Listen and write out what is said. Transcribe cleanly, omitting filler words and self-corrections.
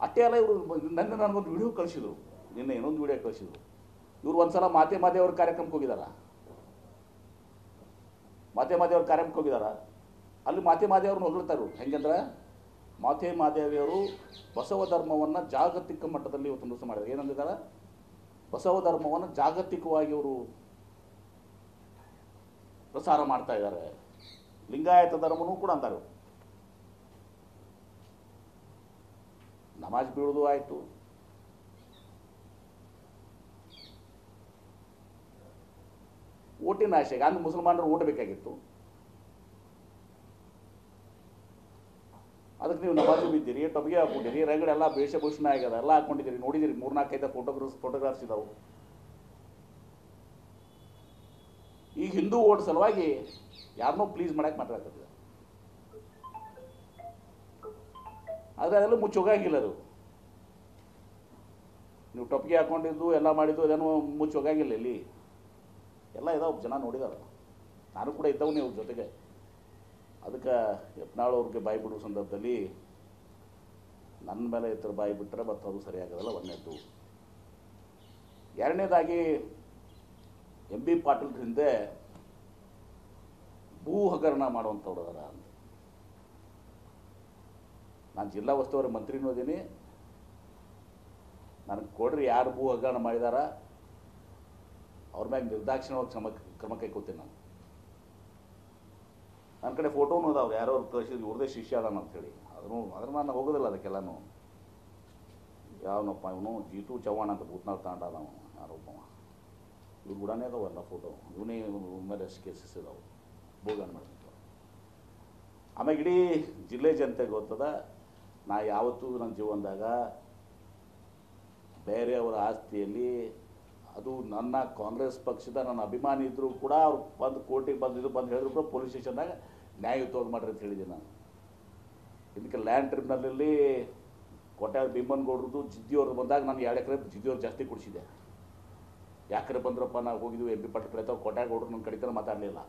ಅಷ್ಟೇ ಅಲ್ಲ, ಇವರು ನನಗೊಂದು ವಿಡಿಯೋ ಕಳಿಸಿದ್ರು, ನಿನ್ನೆ ಇನ್ನೊಂದು ವಿಡಿಯೋ ಕಳಿಸಿದ್ರು. ಇವರು ಒಂದ್ಸಲ ಮಾತೆ ಮಾದೇವ್ರ ಕಾರ್ಯಕ್ರಮಕ್ಕೆ ಹೋಗಿದಾರ, ಮಾತೆ ಮಾದೇವ್ರ ಕಾರ್ಯಕ್ರಮಕ್ಕೆ ಹೋಗಿದಾರ. ಅಲ್ಲಿ ಮಾತೆ ಮಾದೇವ್ರನ್ನ ಹೊಗಳ್ತಾರು. ಹೆಂಗಂದ್ರೆ ಮಾತೆ ಮಾದೇವಿಯವರು ಬಸವ ಧರ್ಮವನ್ನು ಜಾಗತಿಕ ಮಟ್ಟದಲ್ಲಿ ಇವತ್ತು ದಿವಸ ಮಾಡಿದ್ದಾರೆ. ಏನಂದಿದ್ದಾರೆ? ಬಸವ ಧರ್ಮವನ್ನು ಜಾಗತಿಕವಾಗಿ ಅವರು ಪ್ರಸಾರ ಮಾಡ್ತಾ ಇದ್ದಾರೆ. ಲಿಂಗಾಯತ ಧರ್ಮನೂ ಕೂಡ ಅಂತಾರೆ. ನಮಾಜ್ ಬೀಳೋದು ಆಯಿತು, ಓಟಿನ ಆಶೆಗೆ ಅಂದು ಮುಸಲ್ಮಾನರು ಓಟ್ ಬೇಕಾಗಿತ್ತು, ಅದಕ್ಕೆ ನೀವು ನಮಾಜು ಬಿದ್ದೀರಿ, ಟೊಬಿಗೆ ಹಾಕೊಂಡಿರಿ, ರಗಡೆ ಎಲ್ಲ ವೇಷಭೂಷಣ ಆಗ್ಯದ, ಎಲ್ಲ ಹಾಕೊಂಡಿದ್ದೀರಿ, ನೋಡಿದಿರಿ 3-4 ಫೋಟೋಗ್ರಾಫ್ಸ್ ಇದಾವೆ. ಈಗ ಹಿಂದೂ ಓಟ್ ಸಲುವಾಗಿ ಯಾರನ್ನೋ ಪ್ಲೀಸ್ ಮಾಡಕ್ಕೆ ಮಾತಾಡ್ತಿದ್ದಾರೆ. ಆದರೆ ಅದೆಲ್ಲ ಮುಚ್ಚೋಗಾಗಿಲ್ಲ. ಅದು ನೀವು ಟೊಪ್ಪಿಗೆ ಹಾಕೊಂಡಿದ್ದು ಎಲ್ಲ ಮಾಡಿದ್ದು ಅದೇನೋ ಮುಚ್ಚೋಗಾಗಿಲ್ಲ. ಇಲ್ಲಿ ಎಲ್ಲ ಇದಾವೆ, ಜನ ನೋಡಿದಾರೆ. ನಾನು ಕೂಡ ಇದ್ದವನೇ ಅವ್ರ ಜೊತೆಗೆ. ಅದಕ್ಕೆ ಯತ್ನಾಳ್ ಅವ್ರಿಗೆ ಬಾಯಿ ಬಿಡುವ ಸಂದರ್ಭದಲ್ಲಿ ನನ್ನ ಮೇಲೆ ಈ ಥರ ಬಾಯಿ ಬಿಟ್ಟರೆ ಮತ್ತು ಅದು ಸರಿಯಾಗೋದಲ್ಲ. ಒಂದನೇದು. ಎರಡನೇದಾಗಿ MB ಪಾಟೀಲ್ ಹಿಂದೆ ಭೂ ಹಗರಣ ಮಾಡುವಂಥವ್ರು ಅದಾರ ಅಂತ. ನಾನು ಜಿಲ್ಲಾ ಉಸ್ತುವಾರಿ ಮಂತ್ರಿನೂ ಅದೀನಿ. ನನಗೆ ಕೊಡ್ರಿ ಯಾರು ಭೂ ಹಗರಣ ಮಾಡಿದಾರ ಅವ್ರ ಮ್ಯಾಗ ನಿರ್ದಾಕ್ಷಿಣ್ಯವಾಗಿ ಕ್ರಮ ಕೈಗೊಳ್ತೀನಿ ನಾನು. ನನ್ನ ಕಡೆ ಫೋಟೋನು ಅದಾವ್ರು, ಯಾರೋ ಅವ್ರು ಕಳಿಸಿದ್ರು, ಇವ್ರದೇ ಶಿಷ್ಯ ಅದಾನ ಅಂಥೇಳಿ. ಅದ್ರ ನಾನು ಹೋಗೋದಿಲ್ಲ ಅದಕ್ಕೆಲ್ಲನೂ. ಯಾವನಪ್ಪ ಇವನು ಜೀತು ಚವ್ಹಾಣ್ ಅಂತ ಭೂತ್ನಾಳ್ ತಾಂಡ ನಾವು ಯಾರೊಬ್ಬವ, ಇವ್ರು ಕೂಡನೇ ಅದಾವಲ್ಲ ಫೋಟೋ. ಇವನೇ ಮೇಲೆ ಕೇಸಸ್ ಇದಾವೆ ಭೂಗಣ ಮಾಡಿದ್ರು. ಆಮ್ಯಾಗ ಇಡೀ ಜಿಲ್ಲೆ ಜನತೆಗೆ ಗೊತ್ತದ, ನಾ ಯಾವತ್ತೂ ನನ್ನ ಜೀವನದಾಗ ಬೇರೆಯವರ ಆಸ್ತಿಯಲ್ಲಿ, ಅದು ನನ್ನ ಕಾಂಗ್ರೆಸ್ ಪಕ್ಷದ ನನ್ನ ಅಭಿಮಾನಿ ಇದ್ದರೂ ಕೂಡ ಅವ್ರು ಬಂದು ಕೋರ್ಟಿಗೆ ಬಂದು ಹೇಳಿದ್ರು ಕೂಡ ಪೊಲೀಸ್ ಸ್ಟೇಷನ್ದಾಗ ನ್ಯಾಯಯುತವಾಗಿ ಮಾಡ್ರಿ ಅಂತ ಹೇಳಿದ್ದೀನಿ ನಾನು. ಇದಕ್ಕೆ ಲ್ಯಾಂಡ್ ಟ್ರಿಬ್ಯುನಲಲ್ಲಿ ಕೊಟ್ಟಾಳ ಭೀಮನಗೌಡ್ರದ್ದು ಜಿದ್ದಿಯವ್ರದ್ದು ಬಂದಾಗ ನಾನು 2 ಎಕರೆ ಜಿದ್ದಿಯವ್ರು ಜಾಸ್ತಿ ಕೊಡಿಸಿದೆ. ಯಾಕರೆ ಬಂದ್ರಪ್ಪ, ನಾವು ಹೋಗಿದ್ವಿ MB ಪಾಟೀಲ್ ಕಡೆ, ಕೊಟ್ಟಾಳ ಗೌಡ್ರು ನನ್ನ ಕಡಿತನ ಮಾತಾಡಲಿಲ್ಲ.